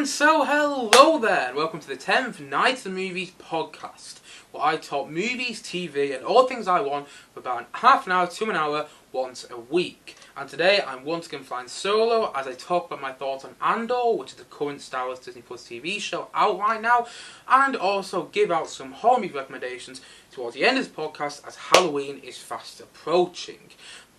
So hello there, and welcome to the 10th Night of the Movies podcast, where I talk movies, TV, and all things I want for about half an hour to an hour once a week. And today I'm once again flying solo as I talk about my thoughts on Andor, which is the current Star Wars Disney Plus TV show out right now, and also give out some horror movie recommendations towards the end of this podcast as Halloween is fast approaching.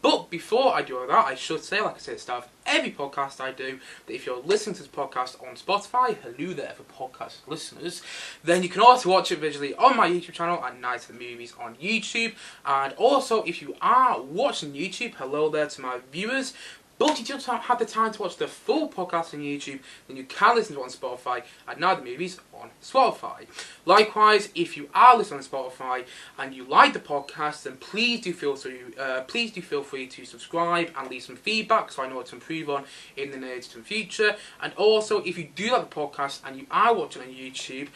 But before I do all that, I should say, like I say at the start of every podcast I do, that if you're listening to this podcast on Spotify, hello there for podcast listeners, then you can also watch it visually on my YouTube channel at Night of the Movies on YouTube. And also, if you are watching YouTube, hello there to my viewers. But if you don't have the time to watch the full podcast on YouTube, then you can listen to it on Spotify at Night of the Movies on Spotify. Likewise, if you are listening on Spotify and you like the podcast, then please do feel free to subscribe and leave some feedback so I know what to improve on in the near distant future. And also, if you do like the podcast and you are watching on YouTube,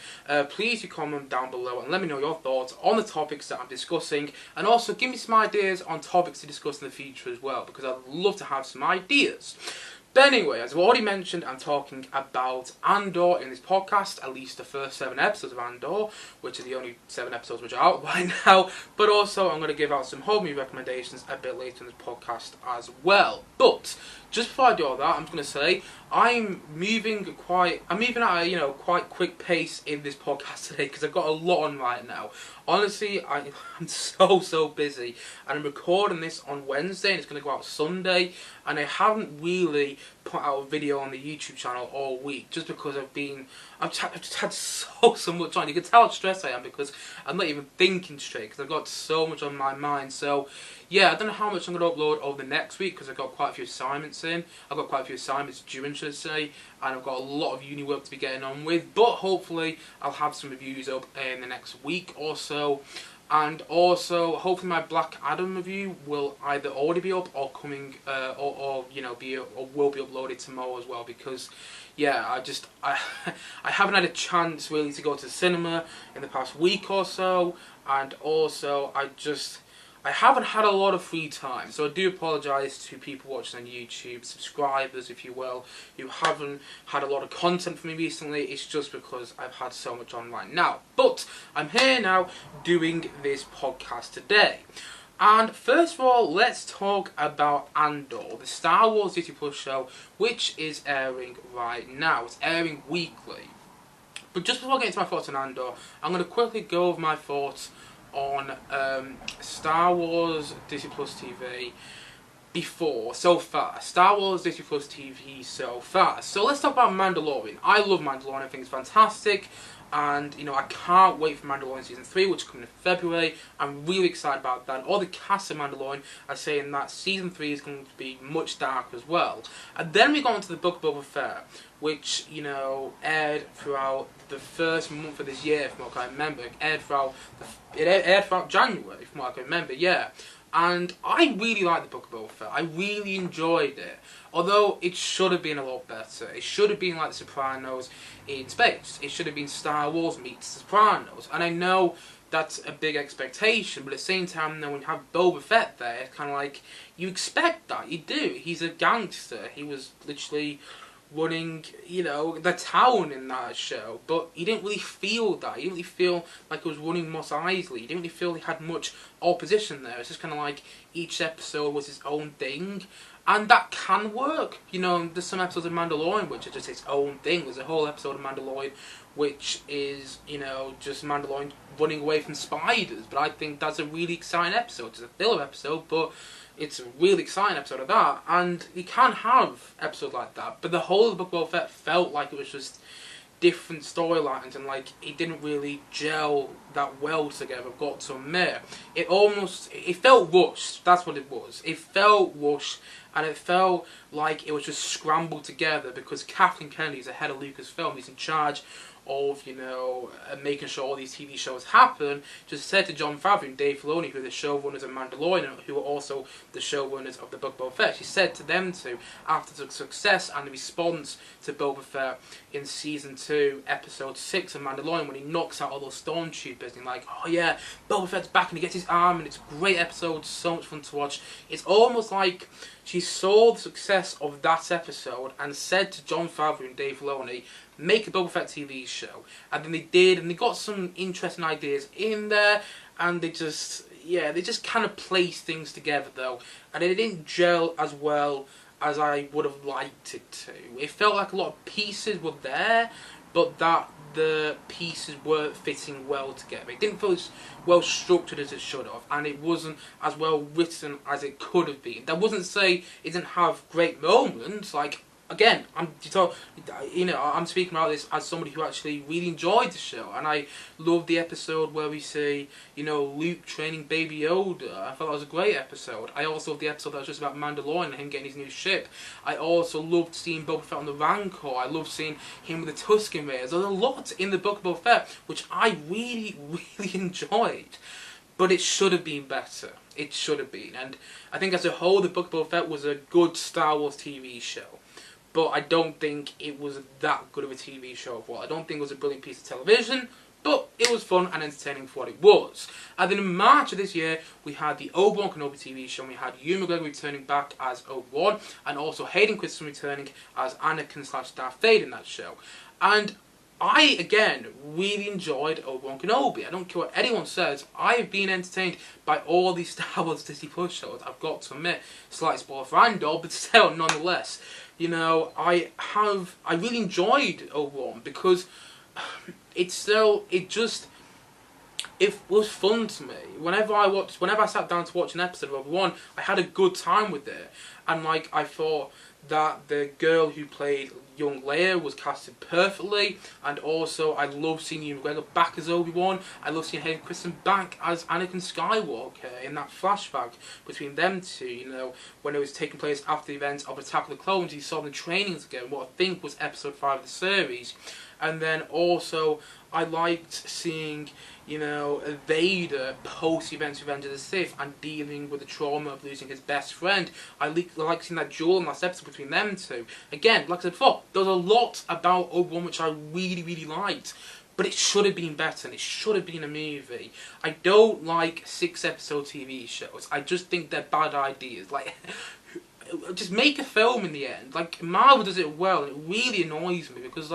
please do comment down below and let me know your thoughts on the topics that I'm discussing, and also give me some ideas on topics to discuss in the future as well, because I'd love to have some ideas. But anyway, as I've already mentioned, I'm talking about Andor in this podcast, at least the first 7 episodes of Andor, which are the only 7 episodes which are out right now. But also, I'm going to give out some horror movie recommendations a bit later in this podcast as well. But just before I do all that, I'm just going to say I'm moving at a quite quick pace in this podcast today because I've got a lot on right now. Honestly, I'm so busy, and I'm recording this on Wednesday and it's going to go out Sunday, and I haven't really put out a video on the YouTube channel all week just because I've just had so much on. You can tell how stressed I am because I'm not even thinking straight because I've got so much on my mind. So yeah, I don't know how much I'm going to upload over the next week because I've got quite a few assignments in. I've got quite a few assignments due, should I say, and I've got a lot of uni work to be getting on with. But hopefully I'll have some reviews up in the next week or so. And also, hopefully my Black Adam review will either already be up or coming, or will be uploaded tomorrow as well. Because, yeah, I haven't had a chance really to go to the cinema in the past week or so, and also I haven't had a lot of free time, so I do apologise to people watching on YouTube, subscribers if you will, who haven't had a lot of content from me recently. It's just because I've had so much on right now. But I'm here now doing this podcast today. And first of all, let's talk about Andor, the Star Wars Disney Plus show, which is airing right now. It's airing weekly. But just before I get into my thoughts on Andor, I'm going to quickly go over my thoughts on Star Wars Disney Plus TV so far. Star Wars Disney Plus TV so far. So let's talk about Mandalorian. I love Mandalorian. I think it's fantastic. And, I can't wait for Mandalorian Season 3, which is coming in February. I'm really excited about that. All the cast of Mandalorian are saying that Season 3 is going to be much darker as well. And then we got into the Book of Boba Fett, which, aired throughout the first month of this year, from what I remember. It aired throughout January, from what I can remember, yeah. And I really liked the Book of Boba Fett. I really enjoyed it. Although it should have been a lot better. It should have been like The Sopranos in space. It should have been Star Wars meets The Sopranos. And I know that's a big expectation, but at the same time, when you have Boba Fett there, it's kind of like, you expect that. You do. He's a gangster. He was literally running, the town in that show, but he didn't really feel that. He didn't really feel like he was running Mos Eisley. He didn't really feel he had much opposition there. It's just kind of like each episode was its own thing, and that can work. There's some episodes of Mandalorian which are just its own thing. There's a whole episode of Mandalorian which is, just Mandalorian running away from spiders, but I think that's a really exciting episode. It's a filler episode, but it's a really exciting episode of that, and you can have episodes like that, but the whole of the Book of Boba Fett felt like it was just different storylines, and like it didn't really gel that well together, I've got to admit. It felt rushed, that's what it was. It felt rushed, and it felt like it was just scrambled together because Kathleen Kennedy is the head of Lucasfilm, he's in charge of, making sure all these TV shows happen, just said to Jon Favreau and Dave Filoni, who are the showrunners of Mandalorian, who are also the showrunners of the Book of Boba Fett, she said to them after the success and the response to Boba Fett in Season 2, Episode 6 of Mandalorian, when he knocks out all those stormtroopers, and like, oh yeah, Boba Fett's back and he gets his arm, and it's a great episode, so much fun to watch. It's almost like she saw the success of that episode and said to Jon Favreau and Dave Filoni make a Boba Fett TV show. And then they did, and they got some interesting ideas in there, and they just kind of placed things together though, and it didn't gel as well as I would have liked it to. It felt like a lot of pieces were there, but that the pieces weren't fitting well together. It didn't feel as well structured as it should have, and it wasn't as well written as it could have been. That wasn't to say it didn't have great moments. Like, again, I'm speaking about this as somebody who actually really enjoyed the show, and I loved the episode where we see, Luke training Baby Yoda. I thought that was a great episode. I also loved the episode that was just about Mandalorian and him getting his new ship. I also loved seeing Boba Fett on the Rancor. I loved seeing him with the Tusken Raiders. There's a lot in the book of Boba Fett which I really, really enjoyed. But it should have been better. It should have been. And I think as a whole, the book of Boba Fett was a good Star Wars TV show. But I don't think it was that good of a TV show. Well, I don't think it was a brilliant piece of television, but it was fun and entertaining for what it was. And then in March of this year, we had the Obi-Wan Kenobi TV show, and we had Ewan McGregor returning back as Obi-Wan, and also Hayden Christensen returning as Anakin/Darth Vader in that show. And I, again, really enjoyed Obi-Wan Kenobi. I don't care what anyone says, I have been entertained by all these Star Wars Disney Plus shows. I've got to admit, slight spoiler for Andor, but still, nonetheless. I really enjoyed Obi-Wan because it was fun to me. Whenever I sat down to watch an episode of Obi-Wan, I had a good time with it. And I thought that the girl who played young Leia was casted perfectly, and also I love seeing Ewan McGregor back as Obi-Wan. I love seeing Hayden Christensen back as Anakin Skywalker in that flashback between them two, when it was taking place after the events of Attack of the Clones. You saw them training together, what I think was episode 5 of the series. And then also I liked seeing, Vader post the events of Revenge of the Sith and dealing with the trauma of losing his best friend. I like seeing that duel in last episode between them two. Again, like I said before, there was a lot about Obi-Wan which I really, really liked. But it should have been better, and it should have been a movie. I don't like 6-episode TV shows. I just think they're bad ideas. Just make a film in the end. Marvel does it well, and it really annoys me because,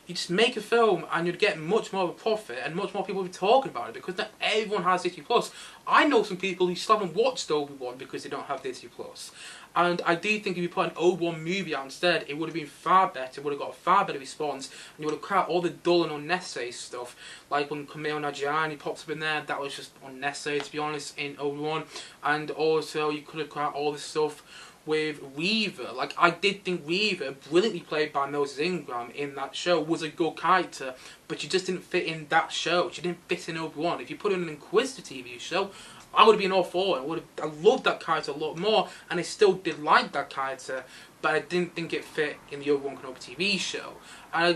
you just make a film and you'd get much more of a profit and much more people would be talking about it because not everyone has Disney Plus. I know some people who still haven't watched Obi-Wan because they don't have Disney Plus. And I do think if you put an Obi-Wan movie out instead, it would have been far better, it would have got a far better response, and you would have cut out all the dull and unnecessary stuff. Like when Kumail Nanjiani pops up in there, that was just unnecessary to be honest in Obi-Wan. And also you could have cut out all the stuff with Weaver. I did think Weaver, brilliantly played by Moses Ingram in that show, was a good character, but she just didn't fit in that show. She didn't fit in Obi-Wan. If you put her in an Inquisitor TV show, I would have been all for it. I loved that character a lot more, and I still did like that character, but I didn't think it fit in the Obi-Wan Kenobi TV show. And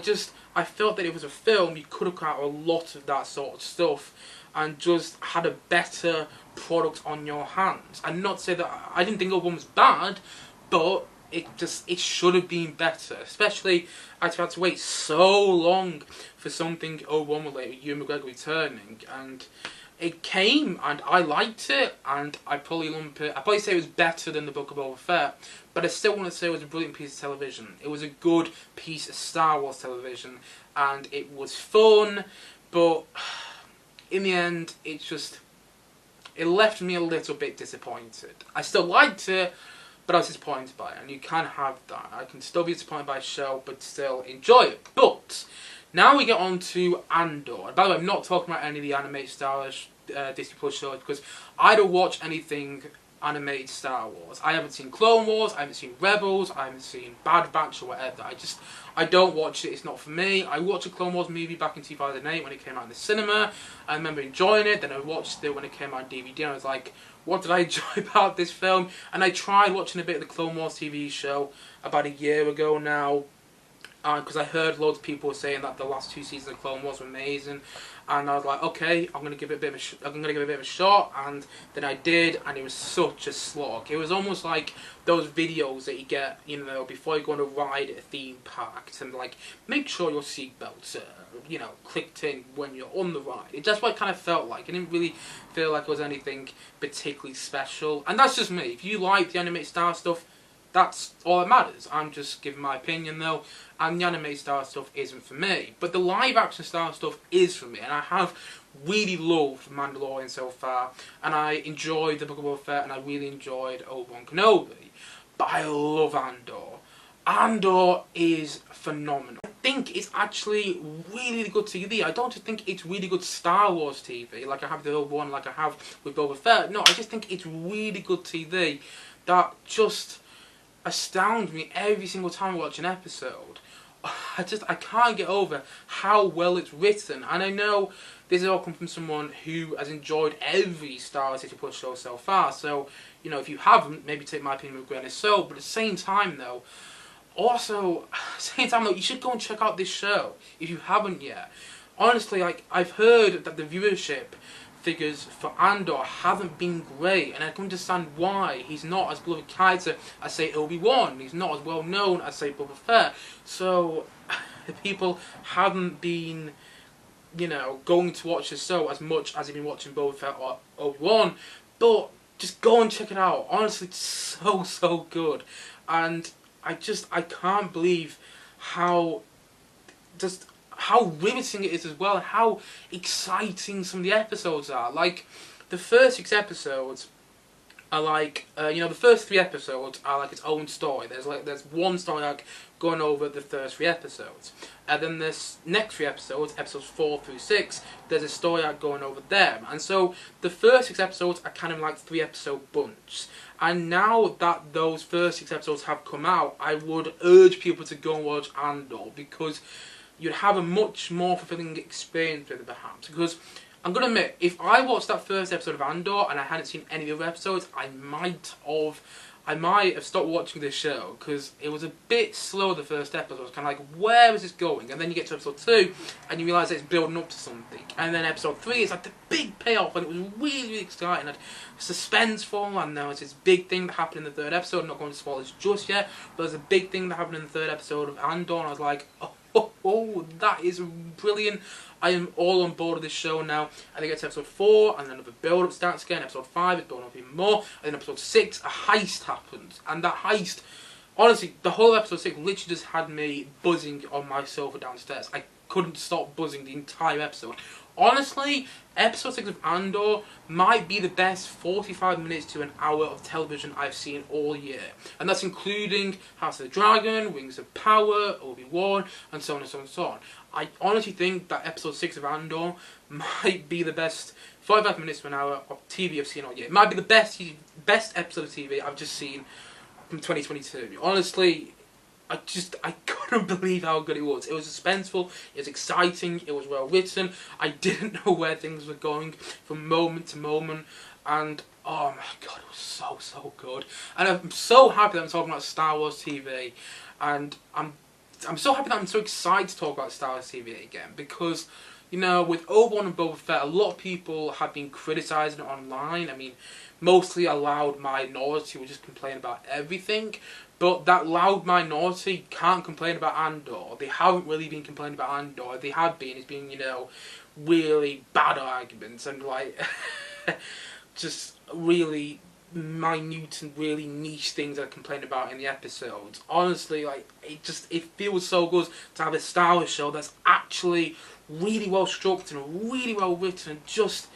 I felt that if it was a film, you could have cut out a lot of that sort of stuff and just had a better product on your hands. And not to say that I didn't think Obi-Wan was bad, but it should have been better. Especially I've had to wait so long for something Obi-Wan related with Ewan McGregor returning, and it came and I liked it, and I'd probably say it was better than the Book of Boba Fett, but I still want to say it was a brilliant piece of television. It was a good piece of Star Wars television, and it was fun, but in the end, it left me a little bit disappointed. I still liked it, but I was disappointed by it, and you can have that. I can still be disappointed by a show, but still enjoy it. But now we get on to Andor. And by the way, I'm not talking about any of the animated Star Wars Disney Plus shows because I don't watch anything animated Star Wars. I haven't seen Clone Wars, I haven't seen Rebels, I haven't seen Bad Batch or whatever. I don't watch it, it's not for me. I watched a Clone Wars movie back in 2008 when it came out in the cinema. I remember enjoying it, then I watched it when it came out on DVD and I was like, what did I enjoy about this film? And I tried watching a bit of the Clone Wars TV show about a year ago now, because I heard loads of people saying that the last 2 seasons of Clone Wars were amazing, and I was like, okay, I'm gonna give it a bit of a shot, and then I did, and it was such a slog. It was almost like those videos that you get, before you go on a ride at a theme park, and make sure your seatbelts are, clicked in when you're on the ride. That's what it kind of felt like. It didn't really feel like it was anything particularly special, and that's just me. If you like the animated Star stuff, that's all that matters. I'm just giving my opinion though, and the anime style stuff isn't for me. But the live action style stuff is for me, and I have really loved Mandalorian so far, and I enjoyed the Book of Boba Fett, and I really enjoyed Obi-Wan Kenobi. But I love Andor. Andor is phenomenal. I think it's actually really good TV. I don't just think it's really good Star Wars TV, like I have the old one, like I have with Boba Fett. No, I just think it's really good TV that just astounds me every single time I watch an episode. I can't get over how well it's written, and I know this has all come from someone who has enjoyed every Star Wars City Plus show so far, so, you know, if you haven't, maybe take my opinion with a grain of salt, but at the same time though, you should go and check out this show if you haven't yet. Honestly, like, I've heard that the viewership figures for Andor haven't been great, and I can understand why. He's not as beloved character as, say, Obi-Wan. He's not as well known as, say, Boba Fett. So, the people haven't been, you know, going to watch the show as much as they've been watching Boba Fett or Obi-Wan. But just go and check it out. Honestly, it's so good. And I can't believe how riveting it is as well, and how exciting some of the episodes are. Like, the first 6 episodes are like, the first 3 episodes are like its own story. There's one story arc going over the first 3 episodes. And then this next 3 episodes, episodes 4 through 6, there's a story arc going over them. And so the first 6 episodes are kind of like 3 episode bunch. And now that those first 6 episodes have come out, I would urge people to go and watch Andor, because you'd have a much more fulfilling experience with it, perhaps. Because I'm going to admit, if I watched that first episode of Andor and I hadn't seen any other episodes, I might have stopped watching this show, because it was a bit slow the first episode. I was kind of like, where is this going? And then you get to episode 2 and you realise that it's building up to something. And then episode 3 is like the big payoff, and it was really exciting and suspenseful, and there was this big thing that happened in the 3rd episode. I'm not going to spoil this just yet, but there's a big thing that happened in the 3rd episode of Andor, and I was like, oh, that is brilliant. I am all on board with this show now. And they get to episode 4, and then another build-up starts again. Episode 5 is building up even more. And then episode 6, a heist happens. And that heist, honestly, the whole episode 6 literally just had me buzzing on my sofa downstairs. I couldn't stop buzzing the entire episode. Honestly, episode 6 of Andor might be the best 45 minutes to an hour of television I've seen all year. And that's including House of the Dragon, Rings of Power, Obi-Wan, and so on and so on and so on. I honestly think that episode 6 of Andor might be the best 45 minutes to an hour of TV I've seen all year. It might be the best episode of TV I've just seen from 2022. Honestly, I couldn't believe how good it was. It was suspenseful, it was exciting, it was well written. I didn't know where things were going from moment to moment, and oh my god, it was so good. And I'm so happy that I'm talking about Star Wars TV, and I'm so happy that I'm so excited to talk about Star Wars TV again, because, you know, with Obi-Wan and Boba Fett, a lot of people have been criticising it online. I mean, mostly a loud minority will just complain about everything, but that loud minority can't complain about Andor. They haven't really been complaining about Andor. If they have been, it's been, you know, really bad arguments and, like, just really minute and really niche things that I complain about in the episodes. Honestly, like, it feels so good to have a Star Wars show that's actually really well structured and really well written and just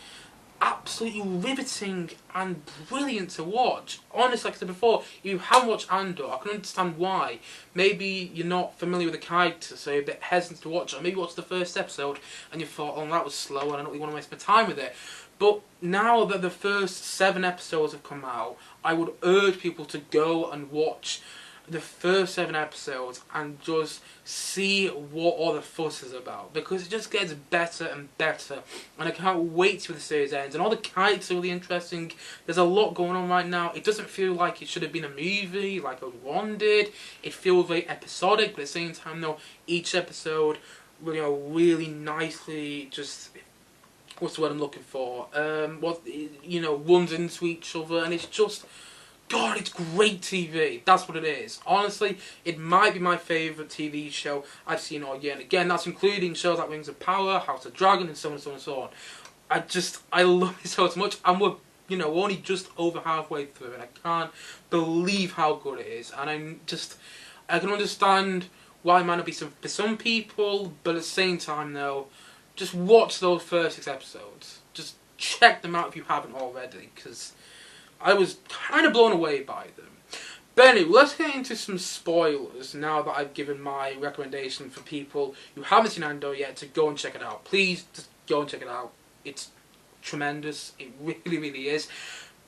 absolutely riveting and brilliant to watch. Honestly, like I said before, if you haven't watched Andor, I can understand why. Maybe you're not familiar with the character, so you're a bit hesitant to watch it. Or maybe you watched the first episode and you thought, oh, that was slow and I don't really want to waste my time with it. But now that the first 7 episodes have come out, I would urge people to go and watch the first 7 episodes and just see what all the fuss is about, because it just gets better and better, and I can't wait till the series ends. And all the characters are really interesting. There's a lot going on right now. It doesn't feel like it should have been a movie like Obi-Wan did. It feels very episodic, but at the same time though, each episode, you know, really nicely just, what's the word I'm looking for, runs into each other, and it's just, God, it's great TV. That's what it is. Honestly, it might be my favourite TV show I've seen all year. And again, that's including shows like Rings of Power, House of Dragon, and so on and so on and so on. I love it so much. And we're we're only just over halfway through, and I can't believe how good it is. And I can understand why it might not be for some people, but at the same time, though, just watch those first 6 episodes. Just check them out if you haven't already, because I was kind of blown away by them. But anyway, let's get into some spoilers now that I've given my recommendation for people who haven't seen Andor yet to go and check it out. Please, just go and check it out. It's tremendous. It really, really is.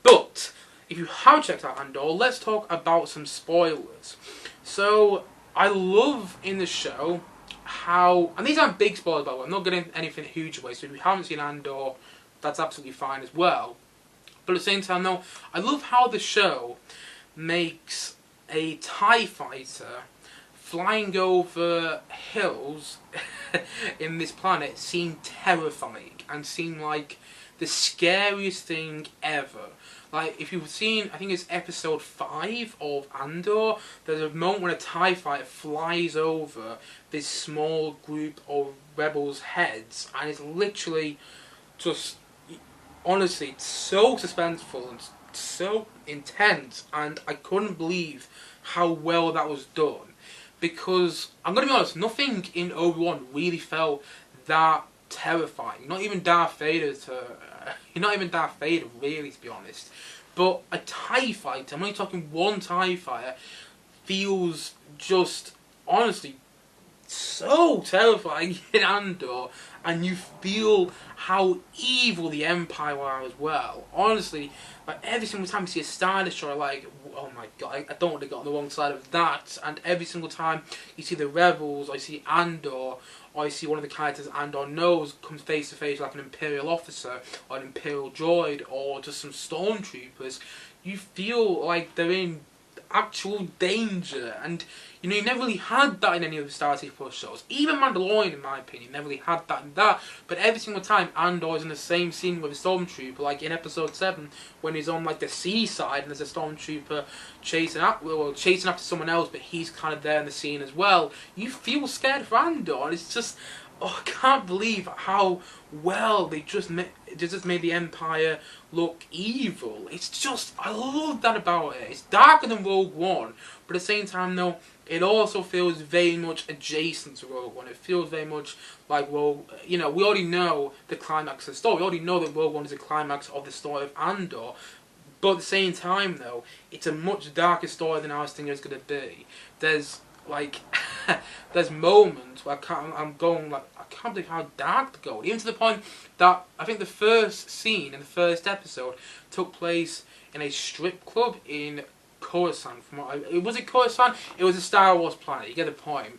But if you have checked out Andor, let's talk about some spoilers. So, I love in the show how, and these aren't big spoilers by the way, I'm not getting anything huge away, so if you haven't seen Andor, that's absolutely fine as well. But at the same time though, I love how the show makes a TIE fighter flying over hills in this planet seem terrifying and seem like the scariest thing ever. Like, if you've seen, I think it's episode 5 of Andor, there's a moment when a TIE fighter flies over this small group of rebels' heads, and it's literally just, honestly, it's so suspenseful and so intense, and I couldn't believe how well that was done. Because, I'm going to be honest, nothing in Obi-Wan really felt that terrifying. Not even Darth Vader really, to be honest. But a TIE fighter, I'm only talking one TIE fighter, feels just, honestly, so terrifying in Andor, and you feel how evil the Empire are as well. Honestly, like every single time you see a Star Destroyer, like, oh my god, I don't want to get on the wrong side of that. And every single time you see the rebels, or you see Andor, or you see one of the characters Andor knows comes face to face like an Imperial officer, or an Imperial droid, or just some stormtroopers, you feel like they're in actual danger. And you never really had that in any of the Star Wars Plus shows. Even Mandalorian, in my opinion, never really had that in that. But every single time Andor is in the same scene with a stormtrooper, like in episode 7, when he's on like the seaside and there's a stormtrooper chasing after someone else, but he's kind of there in the scene as well, you feel scared for Andor. And it's just, I can't believe how well they just made the Empire look evil. It's just, I love that about it. It's darker than Rogue One, but at the same time though, it also feels very much adjacent to Rogue One. It feels very much like, well, we already know the climax of the story. We already know that Rogue One is the climax of the story of Andor. But at the same time though, it's a much darker story than I was thinking it was going to be. There's like, there's moments where I can't believe how dark they go. Even to the point that I think the first scene in the first episode took place in a strip club in Coruscant. Was it Coruscant? It was a Star Wars planet. You get the point.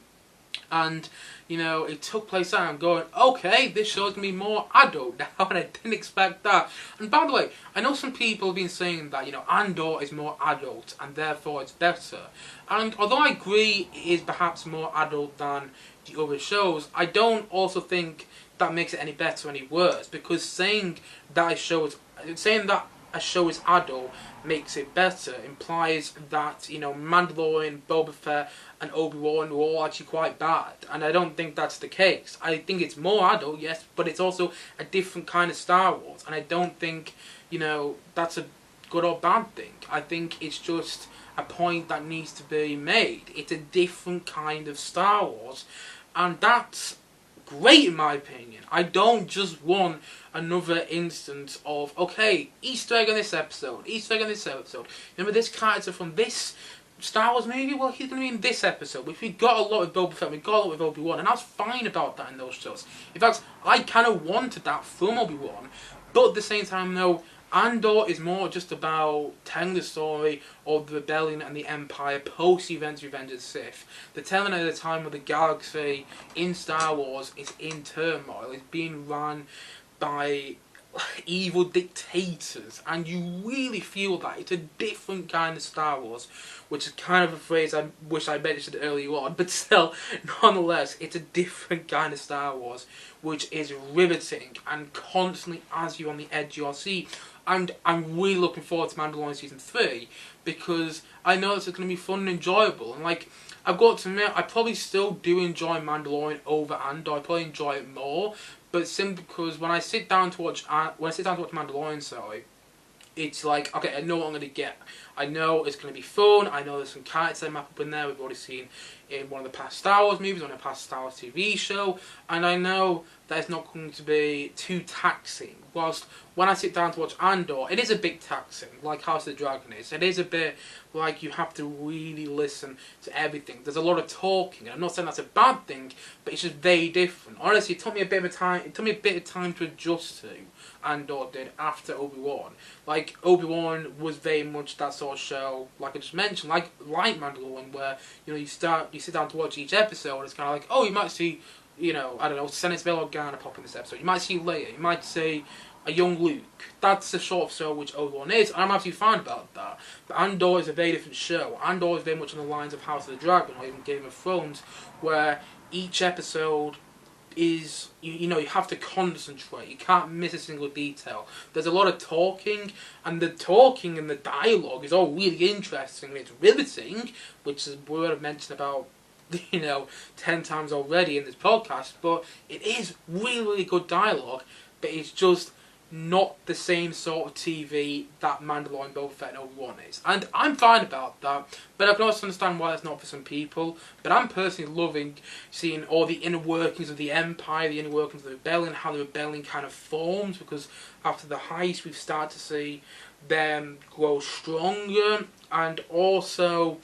And it took place there. I'm going, okay, this show's gonna be more adult now, and I didn't expect that. And by the way, I know some people have been saying that Andor is more adult, and therefore it's better. And although I agree it is perhaps more adult than the other shows, I don't also think that makes it any better or any worse. Because saying that a show is adult makes it better implies that Mandalorian, Boba Fett, and Obi-Wan were all actually quite bad, and I don't think that's the case. I think it's more adult, yes, but it's also a different kind of Star Wars, and I don't think that's a good or bad thing. I think it's just a point that needs to be made. It's a different kind of Star Wars, and that's great in my opinion. I don't just want another instance of, okay, Easter egg in this episode, Easter egg in this episode. Remember this character from this Star Wars movie? Well, he's going to be in this episode. Which we got a lot with Boba Fett, we got a lot with Obi-Wan, and I was fine about that in those shows. In fact, I kind of wanted that from Obi-Wan, but at the same time, though, Andor is more just about telling the story of the rebellion and the Empire post the events of Revenge of the Sith. The telling at a time where the galaxy in Star Wars is in turmoil, it's being run by evil dictators, and you really feel that. It's a different kind of Star Wars, which is kind of a phrase I wish I mentioned earlier on, but still, nonetheless, it's a different kind of Star Wars, which is riveting and constantly has you on the edge of your seat. And I'm really looking forward to Mandalorian Season 3, because I know this is going to be fun and enjoyable. And I've got to admit, I probably still do enjoy Mandalorian over Andor. I probably enjoy it more, but simply because when I sit down to watch Mandalorian, it's like, okay, I know what I'm going to get. I know it's going to be fun. I know there's some characters that map up in there we've already seen in one of the past Star Wars movies, on a past Star Wars TV show, and I know that it's not going to be too taxing. Whilst when I sit down to watch Andor, it is a bit taxing, like House of the Dragon is. It is a bit like you have to really listen to everything. There's a lot of talking, and I'm not saying that's a bad thing, but it's just very different. Honestly, it took me a bit of time. It took me a bit of time to adjust to. Andor did after Obi-Wan. Like, Obi-Wan was very much that sort of show, like I just mentioned, like Mandalorian, where, you know, you sit down to watch each episode, it's kind of like, oh, you might see, you know, I don't know, Senate's Bail Organa pop in this episode, you might see Leia, you might see a young Luke. That's the sort of show which Obi-Wan is, and I'm absolutely fine about that. But Andor is a very different show. Andor is very much on the lines of House of the Dragon, or even Game of Thrones, where each episode is, you know, you have to concentrate. You can't miss a single detail. There's a lot of talking, and the talking and the dialogue is all really interesting, and it's riveting, which is a word I've mentioned about, you know, 10 times already in this podcast, but it is really, really good dialogue, but it's just not the same sort of TV that Mandalorian, Boba Fett and Obi-Wan is. And I'm fine about that, but I can also understand why that's not for some people. But I'm personally loving seeing all the inner workings of the Empire, the inner workings of the Rebellion, how the Rebellion kind of forms, because after the heist we've started to see them grow stronger, and also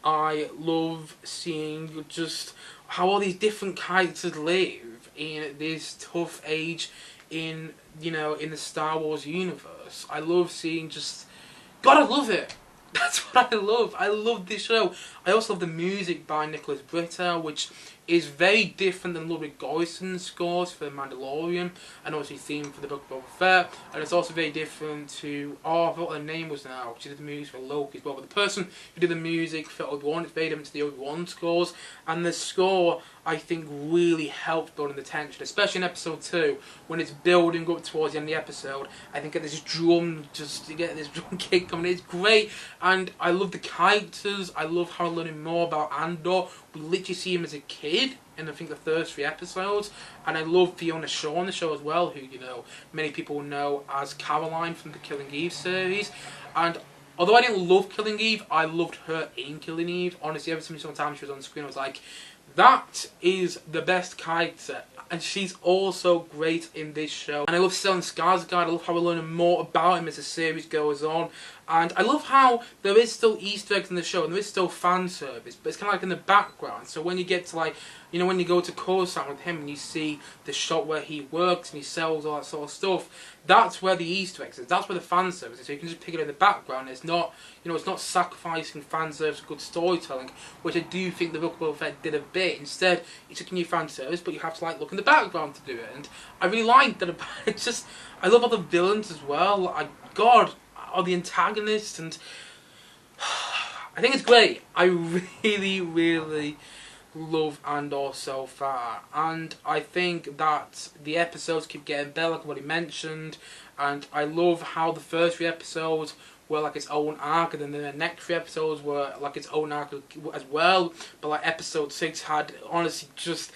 I love seeing just how all these different characters live in this tough age in, you know, in the Star Wars universe. I love seeing just, God, I love it. That's what I love. I love this show. I also love the music by Nicholas Britta, which is very different than Ludwig Göransson's scores for The Mandalorian, and obviously theme for the Book of Boba Fett, and it's also very different to, oh, I forgot what the name was now, she did the music for Loki as well, but the person who did the music for Obi-Wan, it's very different to the Obi-Wan scores, and the score, I think, really helped building the tension, especially in episode 2, when it's building up towards the end of the episode. I think get this drum, just to get this drum kick coming, it's great, and I love the characters. I love how I'm learning more about Andor. We literally see him as a kid in, I think, the first 3 episodes, and I love Fiona Shaw on the show as well, who, you know, many people know as Caroline from the Killing Eve series, and although I didn't love Killing Eve, I loved her in Killing Eve. Honestly, every single time she was on screen, I was like, that is the best character, and she's also great in this show. And I love Stellan Skarsgård. I love how we're learning more about him as the series goes on, and I love how there is still Easter eggs in the show, and there is still fan service, but it's kind of like in the background. So when you get to, like, you know, when you go to Coruscant with him and you see the shop where he works and he sells all that sort of stuff, that's where the Easter eggs is. That's where the fan service is. So you can just pick it in the background. It's not, you know, it's not sacrificing fan service for good storytelling, which I do think the Book of Boba Fett did a bit. Instead, it's taking you fan service, but you have to, like, look in the background to do it. And I really like that. It's just, I love all the villains as well. God, all the antagonists, and I think it's great. I really, really love Andor so far, and I think that the episodes keep getting better, like I've already mentioned, and I love how the first 3 episodes were like its own arc, and then the next 3 episodes were like its own arc as well, but like episode 6 had honestly just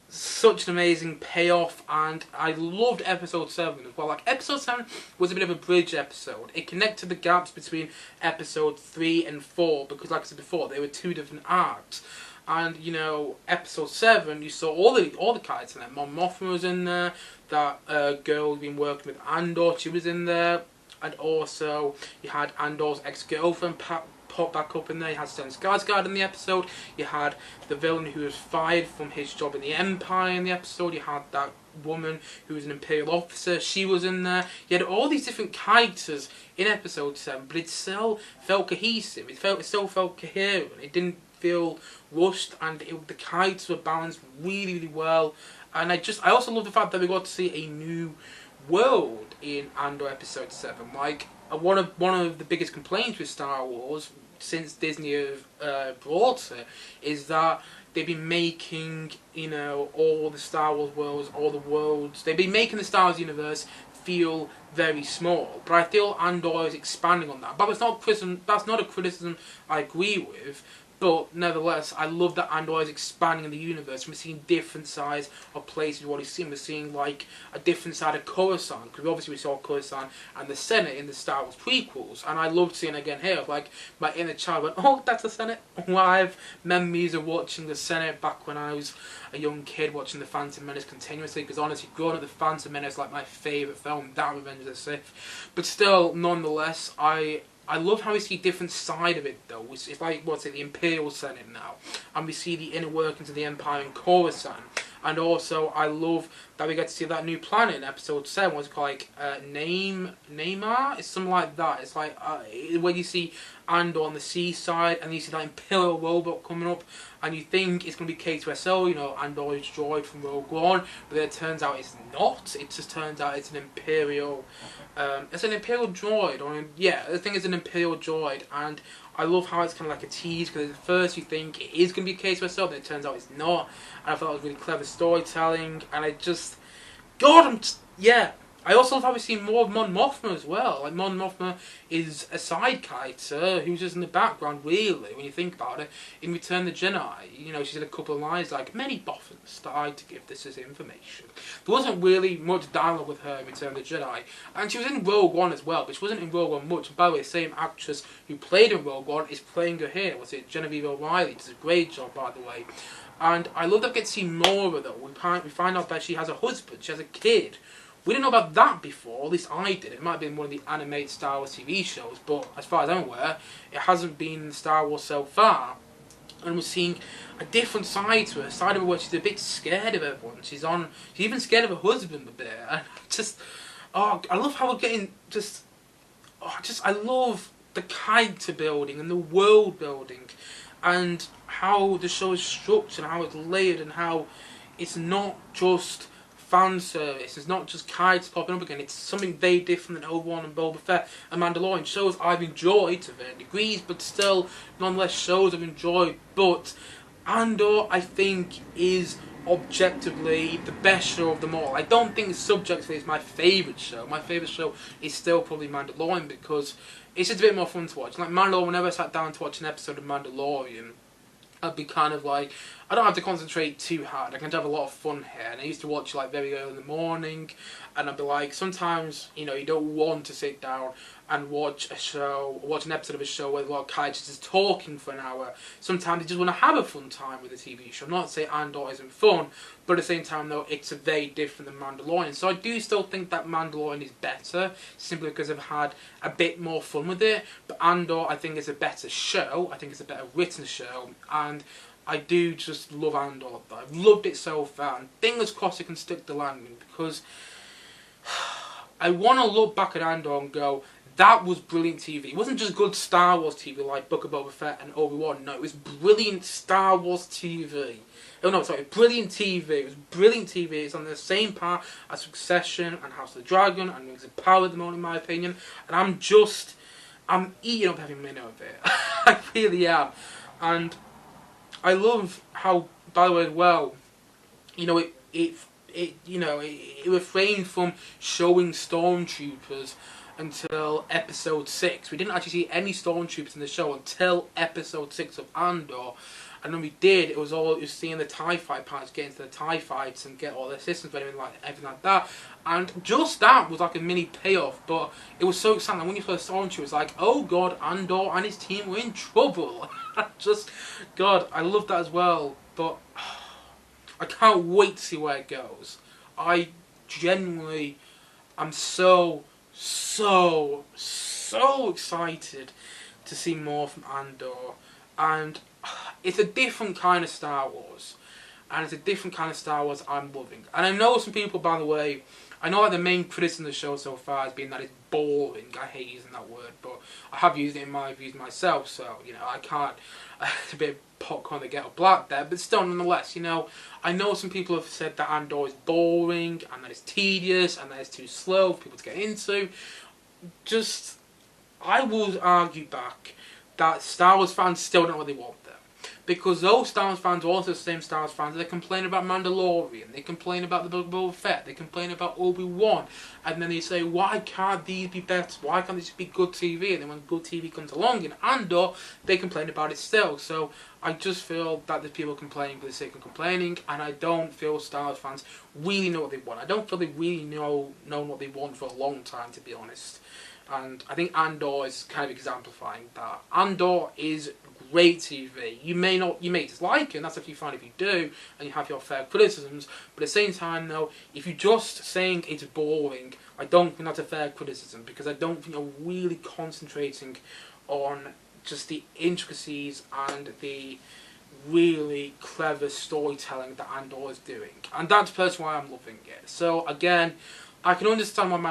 such an amazing payoff, and I loved episode 7 as well. Like, episode 7 was a bit of a bridge episode. It connected the gaps between episode 3 and 4, because like I said before, they were 2 different arcs. And, you know, episode 7, you saw all the characters in there. Mon Mothma was in there. That girl who'd been working with Andor, she was in there. And also, you had Andor's ex-girlfriend pop back up in there. You had Stellan Skarsgård in the episode. You had the villain who was fired from his job in the Empire in the episode. You had that woman who was an Imperial officer. She was in there. You had all these different characters in episode 7, but it still felt cohesive. It still felt coherent. It didn't feel rushed, and the characters were balanced really, really well. And I also love the fact that we got to see a new world in Andor episode 7. Like, one of the biggest complaints with Star Wars since Disney have brought it is that they've been making, you know, all the Star Wars worlds, all the worlds, they've been making the Star Wars universe feel very small. But I feel Andor is expanding on that. But that's not a criticism I agree with. But nevertheless, I love that Andor is expanding the universe. We're seeing different sides of places we've already seen. We're seeing like a different side of Coruscant, because obviously we saw Coruscant and the Senate in the Star Wars prequels, and I loved seeing it again here. Like my inner child went, "Oh, that's the Senate." Well, I have memories of watching the Senate back when I was a young kid, watching the Phantom Menace continuously. Because honestly, growing up, the Phantom Menace like my favourite film, that Revenge of the Sith. But still, nonetheless, I love how we see a different side of it, though. It's like, what's it, the Imperial Senate now. And we see the inner workings of the Empire in Coruscant. And also, I love that we get to see that new planet in Episode 7. What's it called? Like, Neymar? It's something like that. It's like, when you see Andor on the seaside, and you see that Imperial robot coming up, and you think it's going to be K2SO, you know, Andor's droid from Rogue One, but then it turns out it's not. It just turns out it's an Imperial... it's an Imperial droid, yeah, I think it's an Imperial droid, and I love how it's kind of like a tease, because at first you think it is going to be K2SO, then it turns out it's not, and I thought it was really clever storytelling, and I just... yeah. I also love how we see more of Mon Mothma as well. Like, Mon Mothma is a side character who's just in the background, really, when you think about it. In Return of the Jedi, you know, she said a couple of lines like, "Many boffins died to give this as information." There wasn't really much dialogue with her in Return of the Jedi. And she was in Rogue One as well, but she wasn't in Rogue One much. And by the way, the same actress who played in Rogue One is playing her here. Was it Genevieve O'Reilly? Does a great job, by the way. And I love that we get to see more of her, though. We find out that she has a husband, she has a kid. We didn't know about that before, at least I did. It might have been one of the animated Star Wars TV shows, but as far as I'm aware, it hasn't been in Star Wars so far. And we're seeing a different side to her, a side of her where she's a bit scared of everyone. She's even scared of her husband a bit. And I love how we're getting I love the character building and the world building, and how the show is structured and how it's layered, and how it's not just fan service. It's not just characters popping up again. It's something very different than Obi-Wan and Boba Fett and Mandalorian. Shows I've enjoyed to varying degrees, but still, nonetheless, shows I've enjoyed. But Andor, I think, is objectively the best show of them all. I don't think subjectively it's my favourite show. My favourite show is still probably Mandalorian, because it's just a bit more fun to watch. Like Mandalorian, whenever I sat down to watch an episode of Mandalorian, I'd be kind of like, I don't have to concentrate too hard. I can have a lot of fun here. And I used to watch like very early in the morning, and I'd be like, sometimes, you know, you don't want to sit down and watch a show, watch an episode of a show where a lot of characters is talking for an hour. Sometimes you just want to have a fun time with a TV show. I'm not saying Andor isn't fun, but at the same time though, it's a very different than Mandalorian. So I do still think that Mandalorian is better, simply because I've had a bit more fun with it. But Andor, I think, is a better show. I think it's a better written show, and I do just love Andor. I've loved it so far, and fingers crossed it can stick the landing, because I want to look back at Andor and go, that was brilliant TV. It wasn't just good Star Wars TV like Book of Boba Fett and Obi-Wan. No, it was brilliant Star Wars TV. Oh no, sorry, brilliant TV. It was brilliant TV. It's on the same par as Succession and House of the Dragon and Rings of Power at the moment, in my opinion. And I'm eating up every minute of it. I really am. And I love how, by the way, as well, you know, it refrained from showing stormtroopers until episode 6. We didn't actually see any stormtroopers in the show until episode 6 of Andor. And when we did, it was seeing the TIE fight pilots get into the TIE fights and get all their systems and everything like that. And just that was like a mini payoff, but it was so exciting. And when you first saw Stormtroopers, it was like, oh god, Andor and his team were in trouble. God, I love that as well. But I can't wait to see where it goes. I genuinely am so excited to see more from Andor. And it's a different kind of Star Wars. And it's a different kind of Star Wars I'm loving. And I know some people, by the way, I know that the main criticism of the show so far has been that it's boring. I hate using that word, but I have used it in my reviews myself, so, you know, I can't... It's a bit of popcorn to get a black there, but still, nonetheless, you know, I know some people have said that Andor is boring, and that it's tedious, and that it's too slow for people to get into. I will argue back that Star Wars fans still don't know what they want there. because those Star Wars fans are also the same Star Wars fans that complain about Mandalorian, they complain about the Book of Boba Fett, they complain about Obi-Wan, and then they say, why can't these be better? Why can't this be good TV? And then when good TV comes along in Andor, they complain about it still. So I just feel that there's people complaining for the sake of complaining, and I don't feel Star Wars fans really know what they want. I don't feel they really know what they want for a long time, to be honest. And I think Andor is kind of exemplifying that. Andor is great TV. You may dislike it, and that's actually fine if you do, and you have your fair criticisms, but at the same time though, if you're just saying it's boring, I don't think that's a fair criticism, because I don't think you're really concentrating on just the intricacies and the really clever storytelling that Andor is doing. And that's personally why I'm loving it. So again, I can understand why it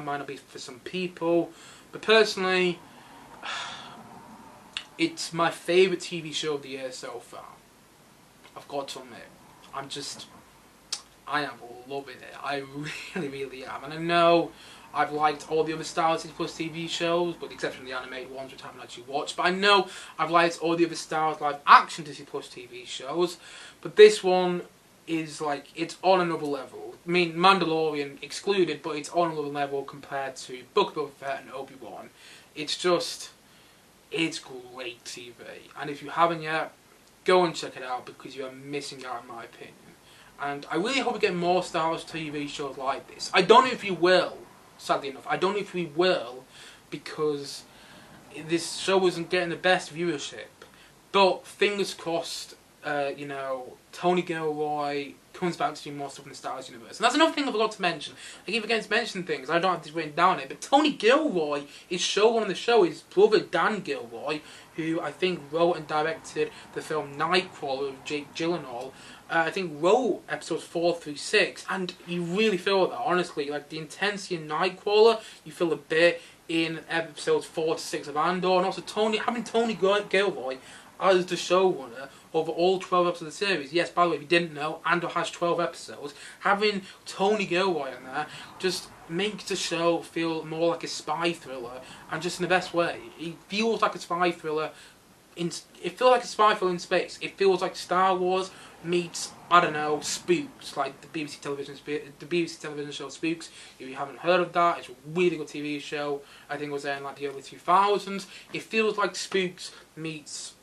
might not be for some people, but personally, it's my favourite TV show of the year so far. I've got to admit, I am loving it. I really, really am. And I know I've liked all the other Star Wars Plus TV shows, with the exception of the animated ones, which I haven't actually watched. But I know I've liked all the other Star Wars live action Disney Plus TV shows. But this one is like, it's on another level. I mean, Mandalorian excluded, but it's on another level compared to Book of Boba Fett and Obi-Wan. It's great TV. And if you haven't yet, go and check it out, because you are missing out in my opinion. And I really hope we get more Star Wars TV shows like this. I don't know if you will, sadly enough. I don't know if we will, because this show isn't getting the best viewership. But fingers crossed, Tony Gilroy comes back to do more stuff in the Star Wars universe. And that's another thing I forgot to mention. I keep forgetting to mention things. I don't have this written down here. But Tony Gilroy is showrunner on the show. His brother Dan Gilroy, who I think wrote and directed the film Nightcrawler with Jake Gyllenhaal, I think wrote episodes 4 through 6. And you really feel that, honestly. Like, the intensity in Nightcrawler, you feel a bit in episodes 4 to 6 of Andor. And also having Tony Gilroy as the showrunner over all 12 episodes of the series. Yes, by the way, if you didn't know, Andor has 12 episodes. Having Tony Gilroy in there just makes the show feel more like a spy thriller, and just in the best way. It feels like a spy thriller. It feels like a spy thriller in space. It feels like Star Wars meets, I don't know, Spooks, like the BBC television show Spooks. If you haven't heard of that, it's a really good TV show. I think it was there in like the early 2000s. It feels like Spooks meets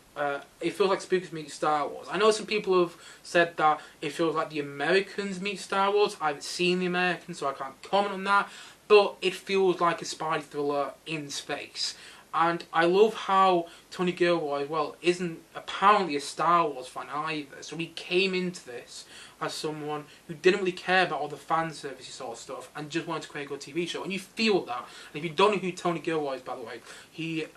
Star Wars. I know some people have said that it feels like the Americans meet Star Wars. I haven't seen the Americans, so I can't comment on that. But it feels like a spy thriller in space. And I love how Tony Gilroy, isn't apparently a Star Wars fan either. So he came into this as someone who didn't really care about all the fan service sort of stuff and just wanted to create a good TV show. And you feel that. And if you don't know who Tony Gilroy is, by the way,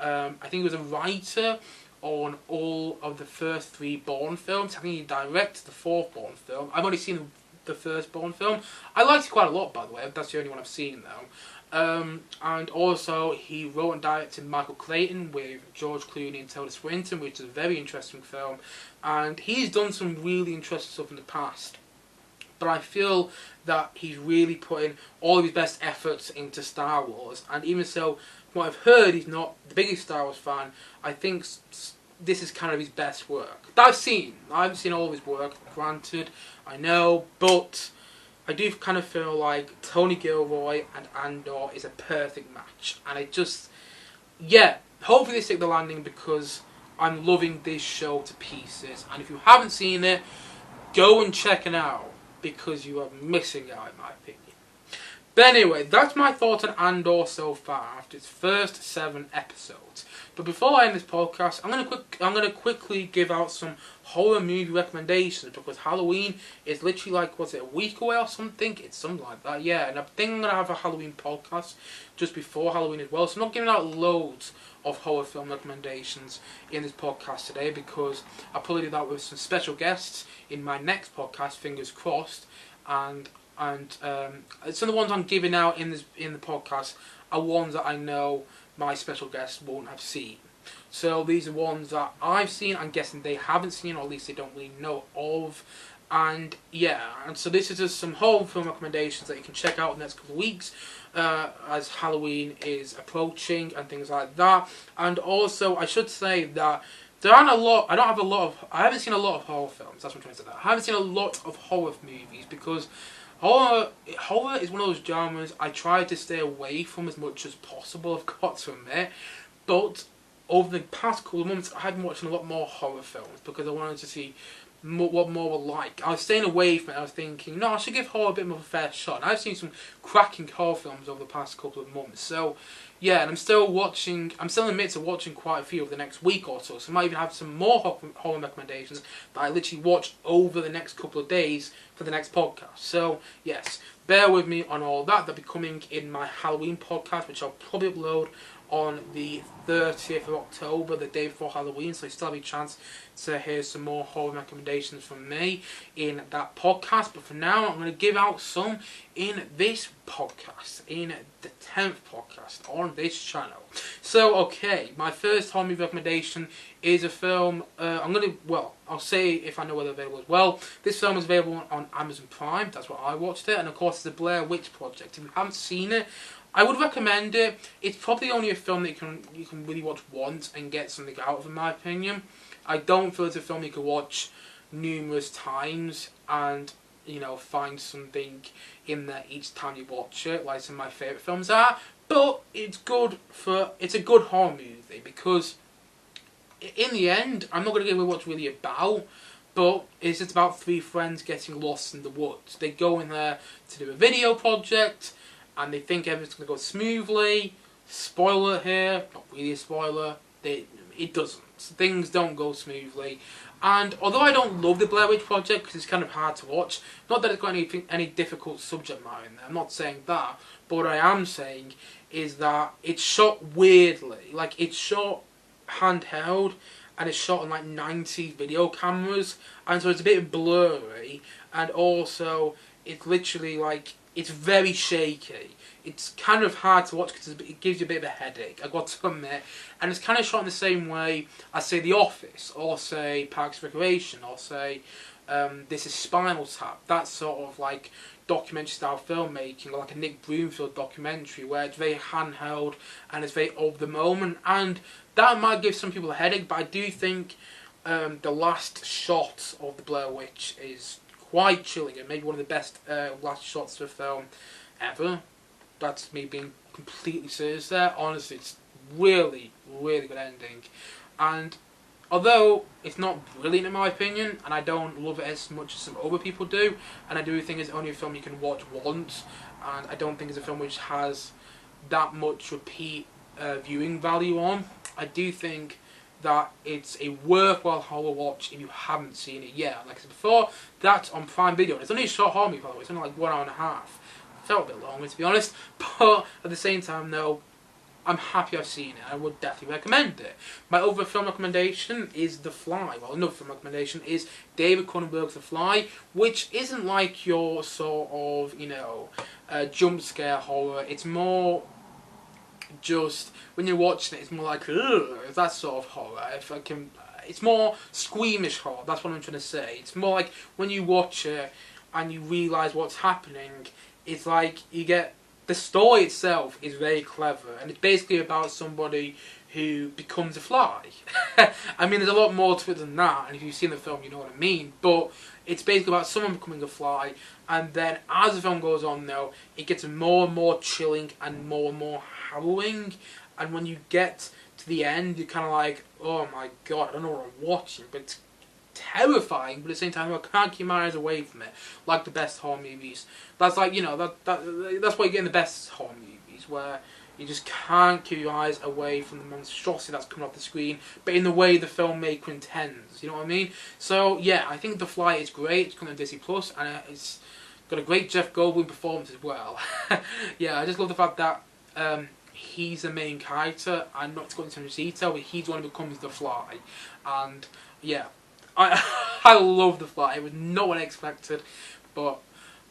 I think he was a writer on all of the first 3 Bourne films. I think he directed the 4th Bourne film. I've only seen the first Bourne film. I liked it quite a lot, by the way. That's the only one I've seen, though. And also, he wrote and directed Michael Clayton with George Clooney and Tilda Swinton, which is a very interesting film. And he's done some really interesting stuff in the past. But I feel that he's really putting all of his best efforts into Star Wars. And even so, from what I've heard, he's not the biggest Star Wars fan. I think this is kind of his best work that I've seen. I haven't seen all of his work, granted, I know, but I do kind of feel like Tony Gilroy and Andor is a perfect match. And hopefully they stick the landing, because I'm loving this show to pieces. And if you haven't seen it, go and check it out, because you are missing out, in my opinion. But anyway, that's my thoughts on Andor so far after its first 7 episodes. But before I end this podcast, I'm gonna quickly give out some horror movie recommendations, because Halloween is literally like, a week away or something? It's something like that, yeah. And I think I'm gonna have a Halloween podcast just before Halloween as well. So I'm not giving out loads of horror film recommendations in this podcast today, because I'll probably do that with some special guests in my next podcast, fingers crossed. And some of the ones I'm giving out in the podcast are ones that I know my special guests won't have seen. So these are ones that I've seen. I'm guessing they haven't seen, or at least they don't really know of. And so this is just some horror film recommendations that you can check out in the next couple of weeks, as Halloween is approaching and things like that. And also, I should say that there aren't a lot. I haven't seen a lot of horror films. That's what I'm trying to say. I haven't seen a lot of horror movies because horror is one of those genres I try to stay away from as much as possible. I've got to admit, but over the past couple of months, I've been watching a lot more horror films because I wanted to see what more were like. I was staying away from it. I was thinking, no, I should give horror a bit more of a fair shot. And I've seen some cracking horror films over the past couple of months. So, yeah, and I'm still in the midst of watching quite a few over the next week or so. So I might even have some more horror recommendations that I literally watch over the next couple of days for the next podcast. So, yes, bear with me on all that. They'll be coming in my Halloween podcast, which I'll probably upload on the 30th of October, the day before Halloween, so you still have a chance to hear some more horror recommendations from me in that podcast. But for now, I'm going to give out some in this podcast, in the 10th podcast on this channel. So, okay, my first horror movie recommendation is a film, I'll say if I know whether available as well. This film is available on Amazon Prime, that's where I watched it, and of course, it's the Blair Witch Project. If you haven't seen it, I would recommend it. It's probably only a film that you can really watch once and get something out of, in my opinion. I don't feel it's a film you can watch numerous times and, you know, find something in there each time you watch it, like some of my favourite films are. But it's a good horror movie because, in the end, I'm not going to give away what it's really about, but it's just about three friends getting lost in the woods. They go in there to do a video project, and they think everything's going to go smoothly. Spoiler here, not really a spoiler, it doesn't. Things don't go smoothly. And although I don't love the Blair Witch Project because it's kind of hard to watch, not that it's got any difficult subject matter in there, I'm not saying that, but what I am saying is that it's shot weirdly. Like, it's shot handheld, and it's shot on like 90 video cameras, and so it's a bit blurry, and also it's literally like, it's very shaky. It's kind of hard to watch because it gives you a bit of a headache, I've got to admit. And it's kind of shot in the same way as, say, The Office, or, say, Parks and Recreation, or, say, This Is Spinal Tap. That sort of, like, documentary-style filmmaking, or like a Nick Broomfield documentary, where it's very handheld and it's very of the moment. And that might give some people a headache, but I do think the last shot of The Blair Witch is quite chilling, and maybe one of the best last shots of a film ever. That's me being completely serious there. Honestly, it's really, really good ending. And although it's not brilliant in my opinion, and I don't love it as much as some other people do, and I do think it's only a film you can watch once, and I don't think it's a film which has that much repeat viewing value on, I do think that it's a worthwhile horror watch if you haven't seen it yet. Like I said before, that's on Prime Video. It's only a short horror movie, by the way. It's only like 1 hour and a half. Felt a bit longer, to be honest, but at the same time, though, I'm happy I've seen it. I would definitely recommend it. My other film recommendation is The Fly. Well, another film recommendation is David Cronenberg's The Fly, which isn't like your sort of, you know, jump scare horror. It's more just, when you're watching it, it's more like, ugh, that sort of horror. If I can, it's more squeamish horror, that's what I'm trying to say. It's more like when you watch it and you realise what's happening, it's like you get, the story itself is very clever, and it's basically about somebody who becomes a fly. I mean, there's a lot more to it than that, and if you've seen the film, you know what I mean, but it's basically about someone becoming a fly, and then as the film goes on, though, it gets more and more chilling and more harrowing, and when you get to the end, you're kind of like, oh my god, I don't know what I'm watching, but it's terrifying, but at the same time, I can't keep my eyes away from it, like the best horror movies. That's like, you know, that's why you get in the best horror movies, where you just can't keep your eyes away from the monstrosity that's coming off the screen, but in the way the filmmaker intends, you know what I mean? So, yeah, I think The Fly is great. It's coming on Disney+, and it's got a great Jeff Goldblum performance as well. Yeah, I just love the fact that he's the main character, and not to go into much detail, but he's the one who becomes the Fly, and, yeah, I love The Fly. It was not what I expected, but